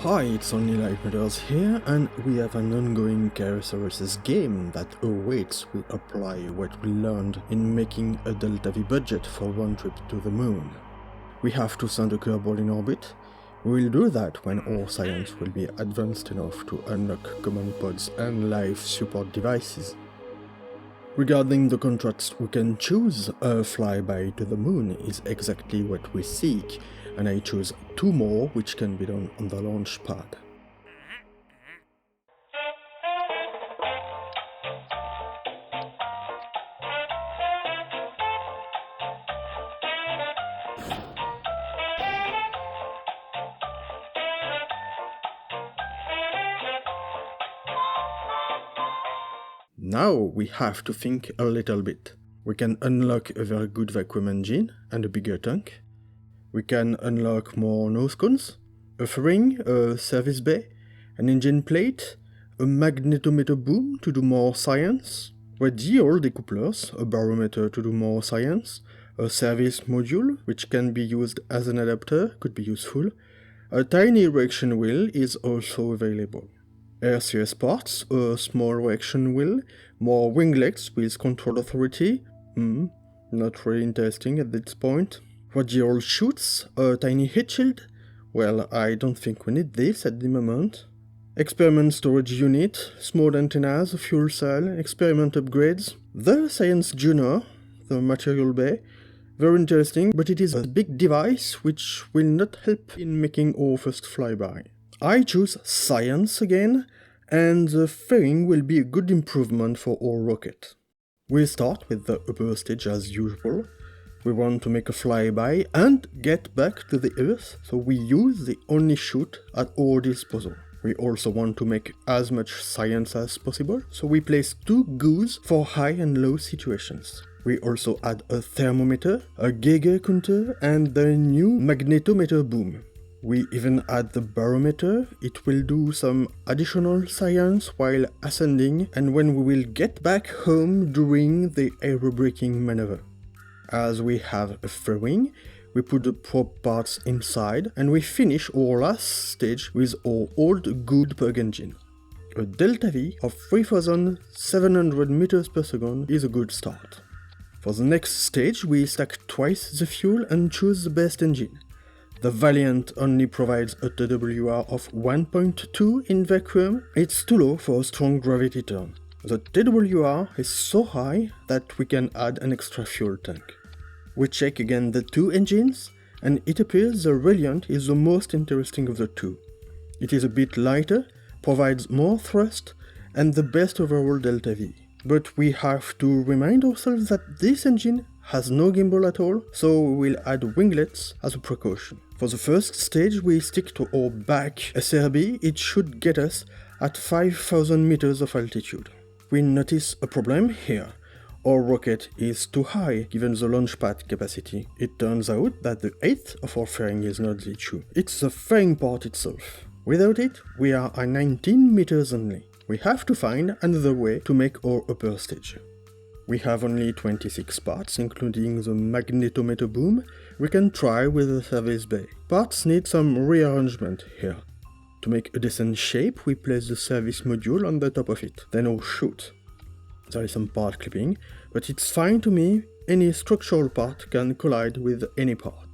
Hi, it's Only Light Matters here, and we have an ongoing KSRSS game that awaits we apply what we learned in making a deltav budget for one trip to the moon. We have to send a Kerbal in orbit. We will do that when our science will be advanced enough to unlock command pods and life support devices. Regarding the contracts we can choose, a flyby to the moon is exactly what we seek, and I choose 2 more which can be done on the launch pad. Now we have to think a little bit. We can unlock a very good vacuum engine and a bigger tank. We can unlock more nose cones, a fairing, a service bay, an engine plate, a magnetometer boom to do more science, radial decouplers, a barometer to do more science, a service module which can be used as an adapter, could be useful. A tiny reaction wheel is also available. RCS parts, a small reaction wheel, more winglets with control authority, not really interesting at this point. Radial chutes, a tiny heat shield, well, I don't think we need this at the moment. Experiment storage unit, small antennas, a fuel cell, experiment upgrades. The Science Junior, the material bay, very interesting, but it is a big device which will not help in making our first flyby. I choose science again, and the fairing will be a good improvement for our rocket. We'll start with the upper stage as usual. We want to make a flyby and get back to the Earth, so we use the only chute at our disposal. We also want to make as much science as possible, so we place 2 goos for high and low situations. We also add a thermometer, a Geiger counter, and the new magnetometer boom. We even add the barometer. It will do some additional science while ascending and when we will get back home during the aerobraking maneuver. As we have a fairing, we put the probe parts inside and we finish our last stage with our old good plug engine. A deltav of 3700 meters per second is a good start. For the next stage we stack twice the fuel and choose the best engine. The Valiant only provides a TWR of 1.2 in vacuum. It's too low for a strong gravity turn. The TWR is so high that we can add an extra fuel tank. We check again the 2 engines, and it appears the Reliant is the most interesting of the 2. It is a bit lighter, provides more thrust, and the best overall deltav. But we have to remind ourselves that this engine has no gimbal at all, so we'll add winglets as a precaution. For the first stage we stick to our back SRB. It should get us at 5000 meters of altitude. We notice a problem here. Our rocket is too high given the launch pad capacity. It turns out that the height of our fairing is not the issue. It's the fairing part itself. Without it, we are at 19 meters only. We have to find another way to make our upper stage. We have only 26 parts, including the magnetometer boom. We can try with the service bay. Parts need some rearrangement here. To make a decent shape, we place the service module on the top of it, then our chute. There is some part clipping, but it's fine to me. Any structural part can collide with any part.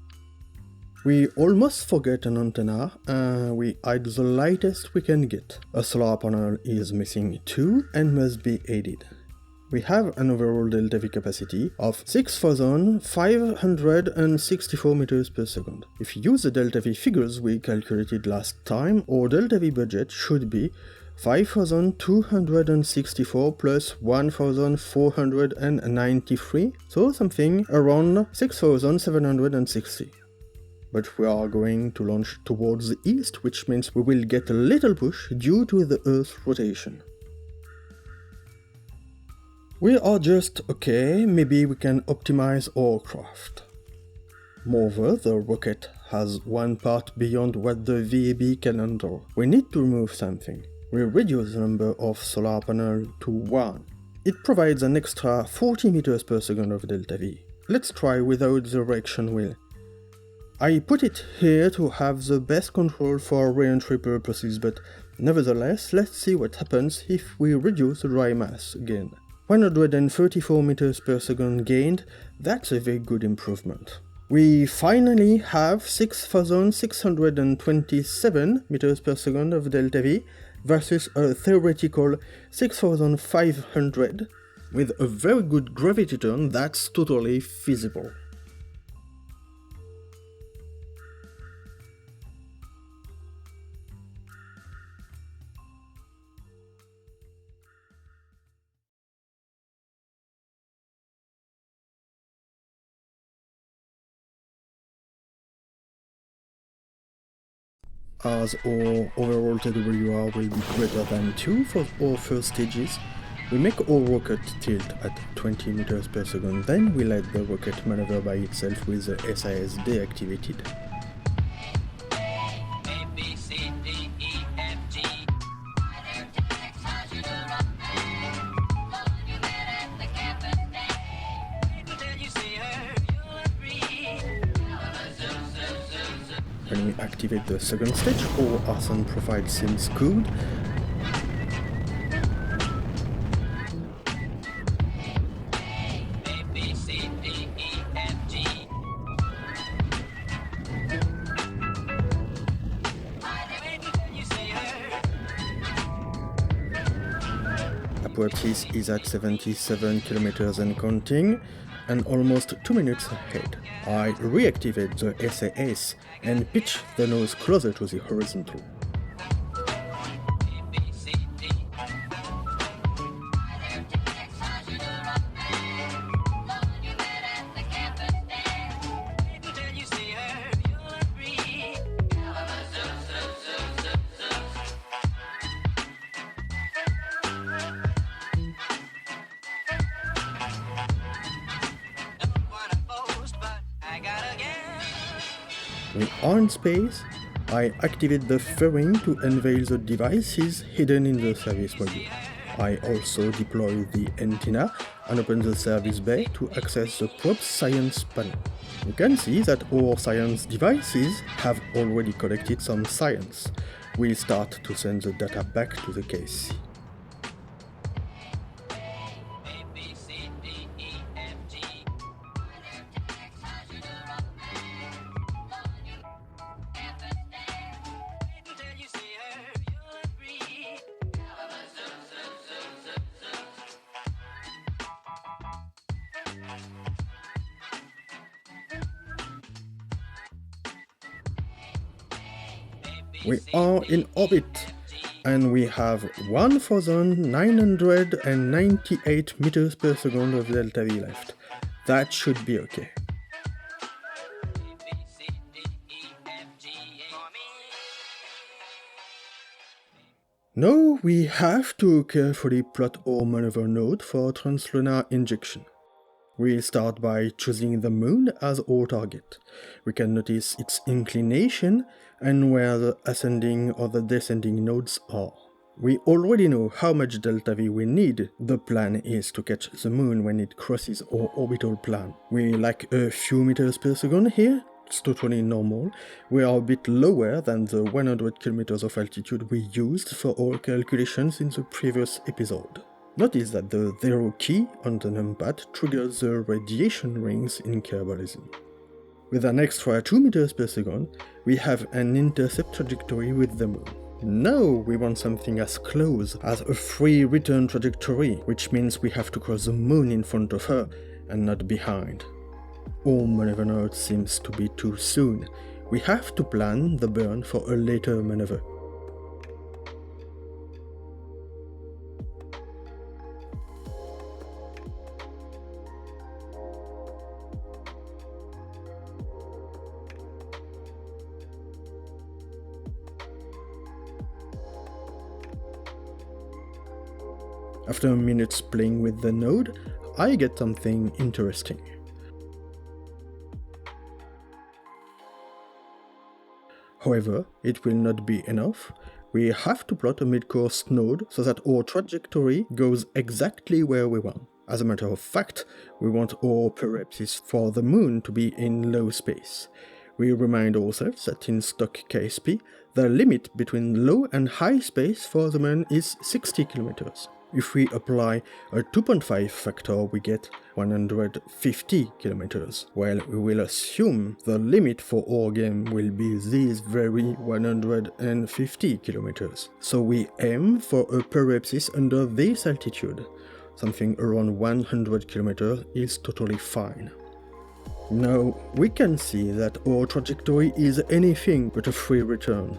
We almost forget an antenna, we hide the lightest we can get. A solar panel is missing too and must be added. We have an overall deltav capacity of 6564 meters per second. If you use the deltav figures we calculated last time, our deltav budget should be 5264 plus 1493, so something around 6760. But we are going to launch towards the east, which means we will get a little push due to the Earth's rotation. We are just okay, maybe we can optimize our craft. Moreover, the rocket has 1 part beyond what the VAB can handle. We need to remove something. We reduce the number of solar panels to 1. It provides an extra 40 meters per second of deltav. Let's try without the reaction wheel. I put it here to have the best control for reentry purposes, but nevertheless, let's see what happens if we reduce the dry mass again. 134 meters per second gained, that's a very good improvement. We finally have 6,627 meters per second of delta V versus a theoretical 6,500. With a very good gravity turn, that's totally feasible. As our overall TWR will be greater than 2 for our first stages, we make our rocket tilt at 20 meters per second, then we let the rocket maneuver by itself with the SAS deactivated. When we activate the second stage, our arson profile seems good. Apoapsis is at 77 kilometers and counting, and almost 2 minutes ahead. I reactivate the SAS and pitch the nose closer to the horizontal. We are in space. I activate the fairing to unveil the devices hidden in the service module. I also deploy the antenna and open the service bay to access the probe's science panel. You can see that our science devices have already collected some science. We'll start to send the data back to the KSP. We are in orbit, and we have 1,998 meters per second of delta V left. That should be okay. Now we have to carefully plot our maneuver node for translunar injection. We'll start by choosing the moon as our target. We can notice its inclination and where the ascending or the descending nodes are. We already know how much delta V we need. The plan is to catch the moon when it crosses our orbital plan. We like a few meters per second here. It's totally normal. We are a bit lower than the 100 kilometers of altitude we used for our calculations in the previous episode. Notice that the 0 key on the numpad triggers the radiation rings in Kerbalism. With an extra 2 meters per second, we have an intercept trajectory with the moon. Now we want something as close as a free return trajectory, which means we have to cross the moon in front of her and not behind. Our maneuver node seems to be too soon. We have to plan the burn for a later maneuver. After minutes playing with the node, I get something interesting. However, it will not be enough. We have to plot a mid-course node so that our trajectory goes exactly where we want. As a matter of fact, we want our periapsis for the moon to be in low space. We remind ourselves that in stock KSP, the limit between low and high space for the Moon is 60 kilometers. If we apply a 2.5 factor, we get 150 kilometers. Well, we will assume the limit for our game will be these very 150 kilometers. So we aim for a periapsis under this altitude. Something around 100 kilometers is totally fine. Now, we can see that our trajectory is anything but a free return.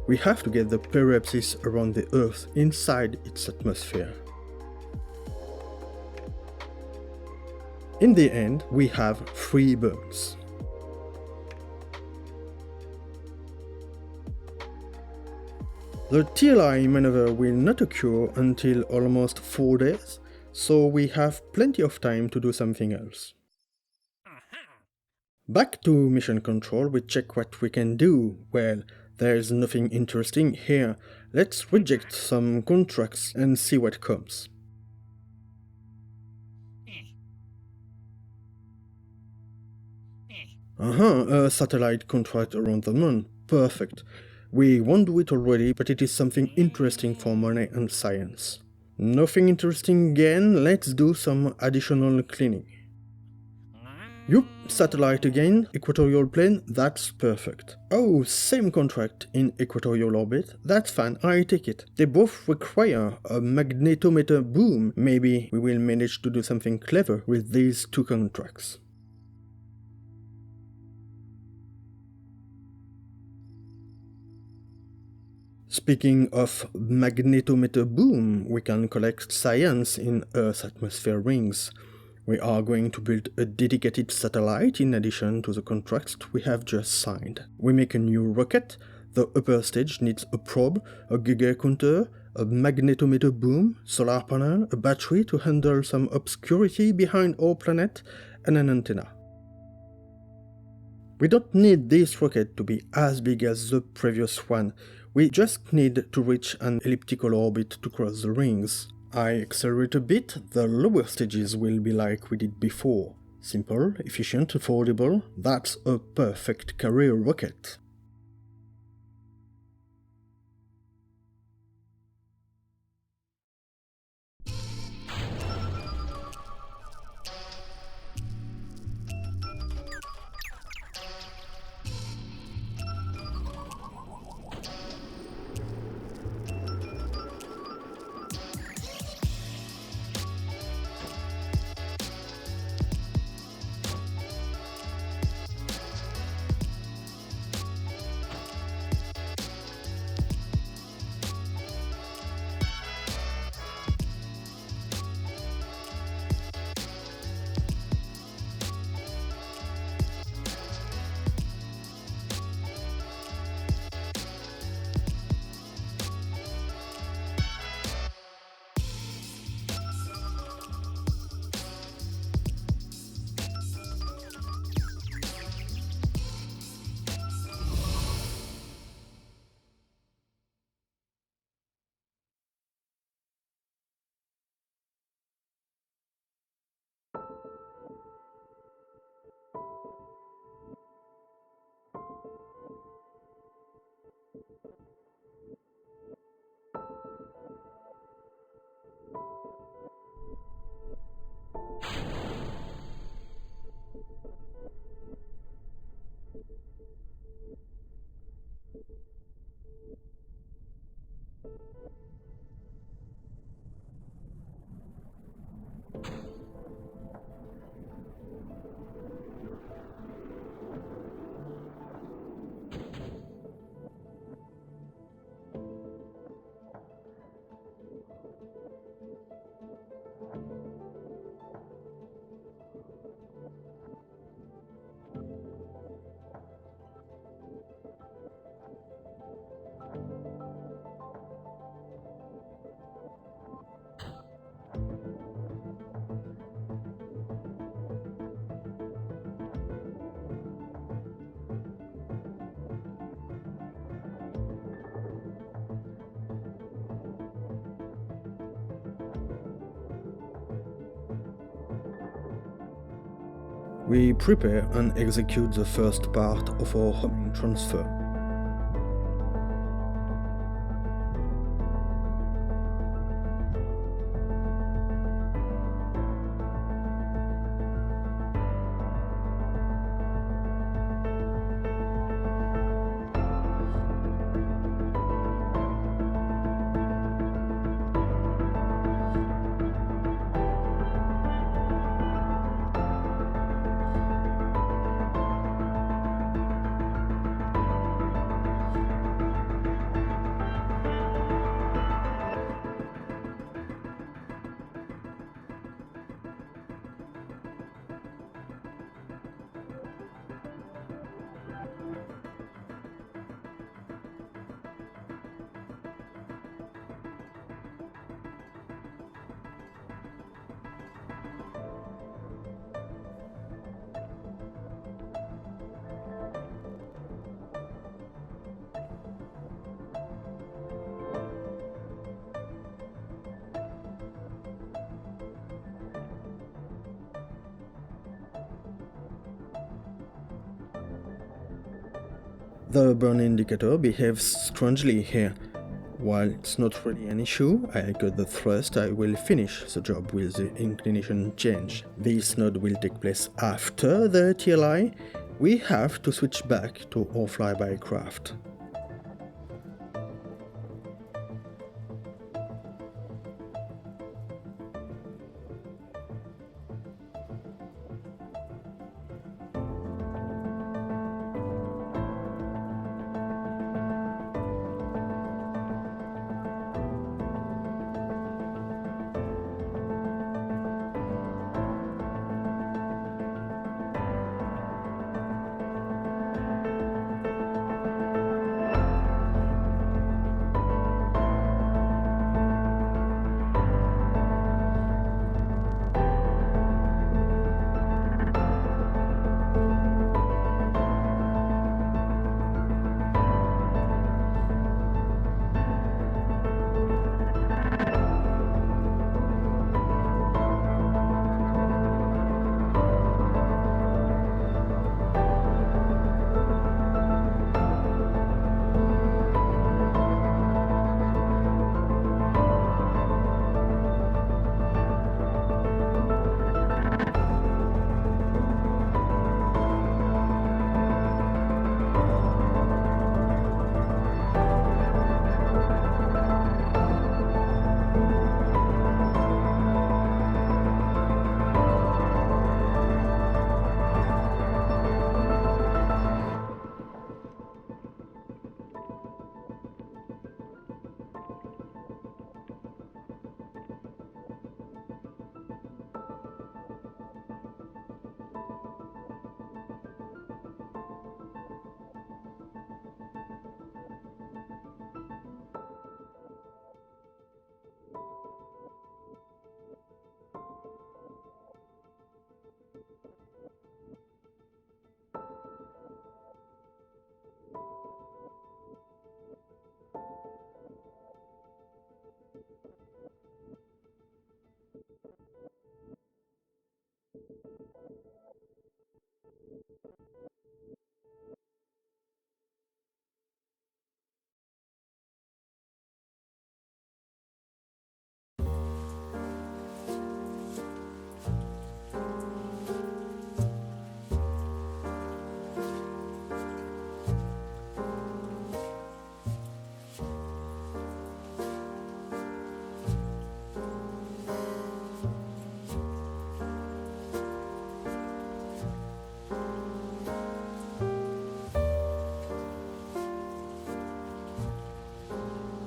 We have to get the periapsis around the Earth inside its atmosphere. In the end, we have 3 burns. The TLI maneuver will not occur until almost 4 days, so we have plenty of time to do something else. Back to mission control, we check what we can do. Well, there's nothing interesting here. Let's reject some contracts and see what comes. A satellite contract around the Moon. Perfect. We won't do it already, but it is something interesting for money and science. Nothing interesting again, let's do some additional cleaning. Yup, satellite again, equatorial plane, that's perfect. Oh, same contract in equatorial orbit, that's fine, I take it. They both require a magnetometer boom. Maybe we will manage to do something clever with these 2 contracts. Speaking of magnetometer boom, we can collect science in Earth's atmosphere rings. We are going to build a dedicated satellite in addition to the contracts we have just signed. We make a new rocket, the upper stage needs a probe, a Geiger counter, a magnetometer boom, solar panel, a battery to handle some obscurity behind our planet, and an antenna. We don't need this rocket to be as big as the previous one, we just need to reach an elliptical orbit to cross the rings. I accelerate a bit, the lower stages will be like we did before. Simple, efficient, affordable, that's a perfect career rocket. we prepare and execute the first part of our homing transfer. The burn indicator behaves strangely here. While it's not really an issue, I cut the thrust, I will finish the job with the inclination change. This node will take place after the TLI. We have to switch back to our flyby craft.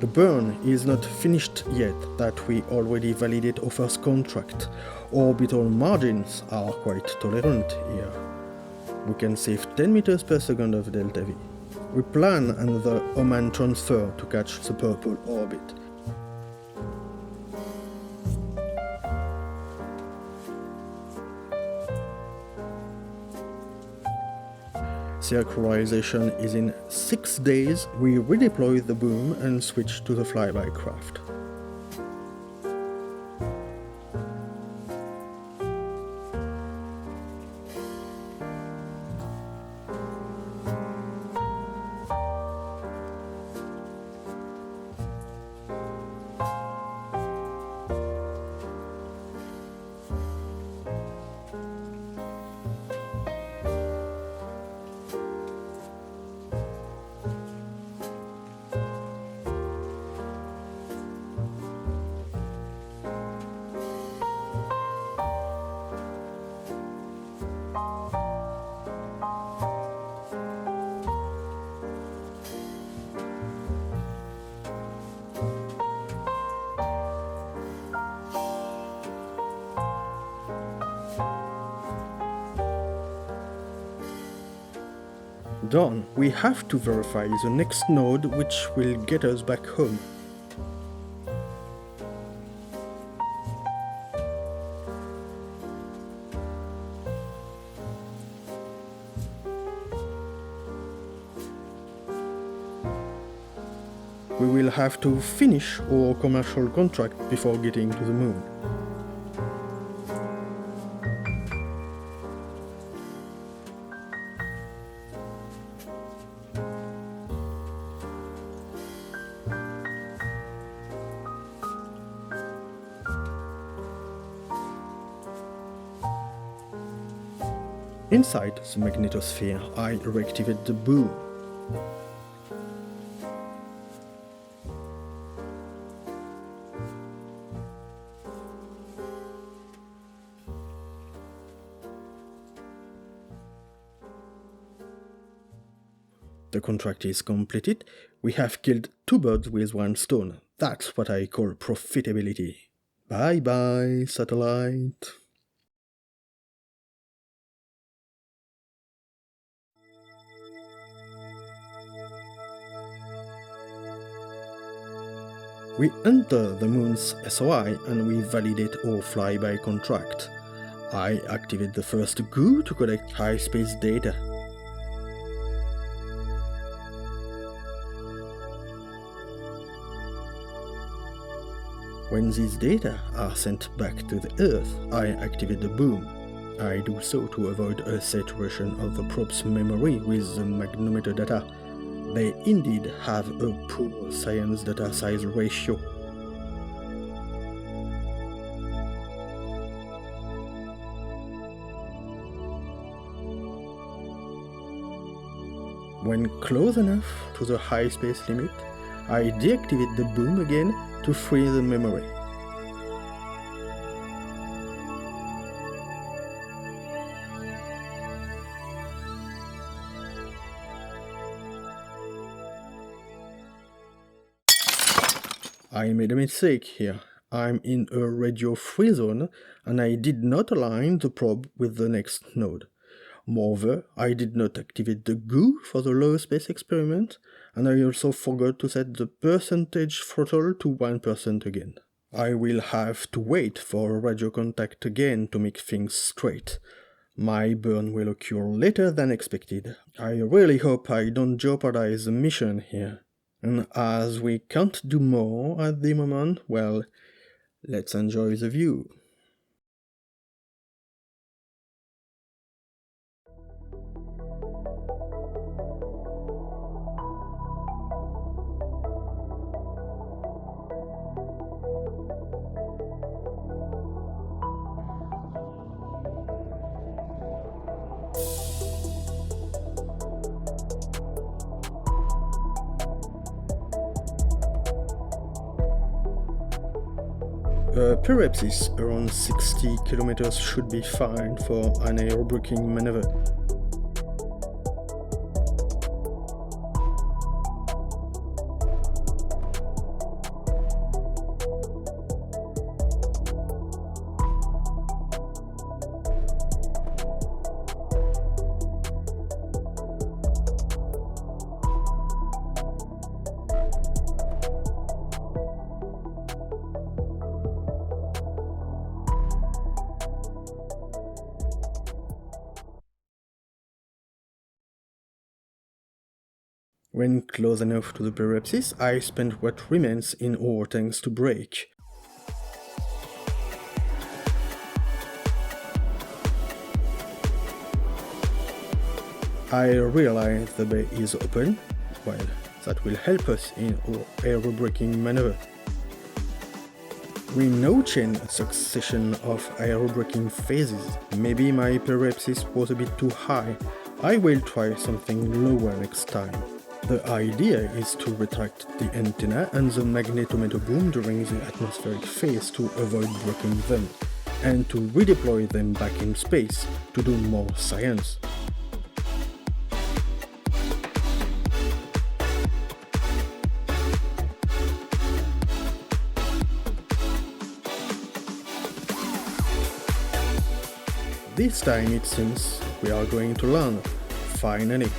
The burn is not finished yet, that we already validate our first contract. Orbital margins are quite tolerant here. We can save 10 meters per second of deltav. We plan another Oman transfer to catch the purple orbit. Circularization is in 6 days. We redeploy the boom and switch to the flyby craft. done, we have to verify the next node which will get us back home. We will have to finish our commercial contract before getting to the moon. Inside the magnetosphere, I reactivate the boom. The contract is completed. We have killed 2 birds with 1 stone. That's what I call profitability. Bye bye, satellite. We enter the moon's SOI and we validate our flyby contract. I activate the first goo to collect high space data. When these data are sent back to the Earth, I activate the boom. I do so to avoid a saturation of the probe's memory with the magnometer data. They indeed have a poor science data size ratio. When close enough to the high space limit, I deactivate the boom again to free the memory. I made a mistake here. I'm in a radio free zone and I did not align the probe with the next node. Moreover, I did not activate the goo for the low space experiment, and I also forgot to set the percentage throttle to 1% again. I will have to wait for radio contact again to make things straight. My burn will occur later than expected. I really hope I don't jeopardize the mission here. And as we can't do more at the moment, well, let's enjoy the view. Perhaps around 60 kilometers should be fine for an aerobraking maneuver. When close enough to the periapsis, I spend what remains in our tanks to brake. I realize the bay is open. Well, that will help us in our aerobraking maneuver. We now chain a succession of aerobraking phases. Maybe my periapsis was a bit too high. I will try something lower next time. The idea is to retract the antenna and the magnetometer boom during the atmospheric phase to avoid breaking them, and to redeploy them back in space to do more science. This time it seems we are going to land, finally.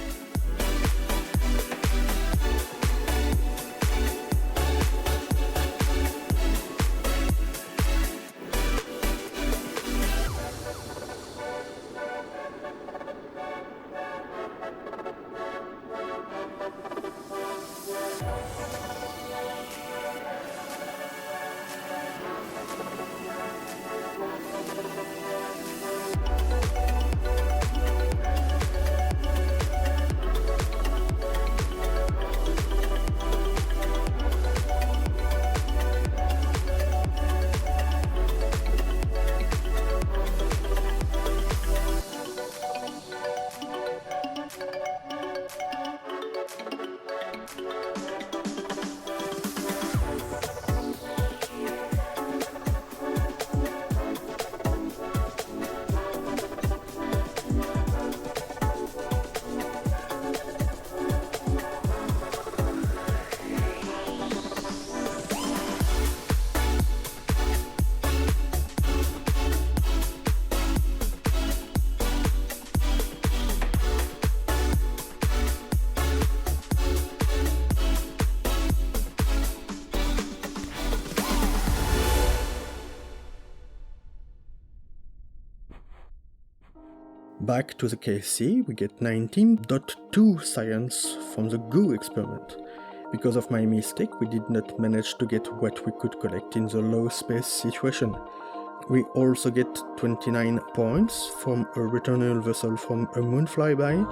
Back to the KSC, we get 19.2 science from the GOO experiment. Because of my mistake, we did not manage to get what we could collect in the low space situation. We also get 29 points from a returnal vessel from a moon flyby,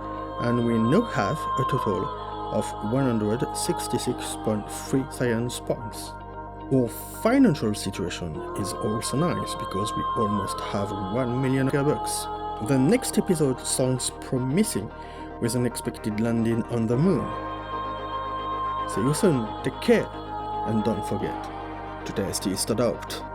and we now have a total of 166.3 science points. Our financial situation is also nice because we almost have 1 million bucks. The next episode sounds promising with an expected landing on the moon. See you soon, take care, and don't forget to test it out.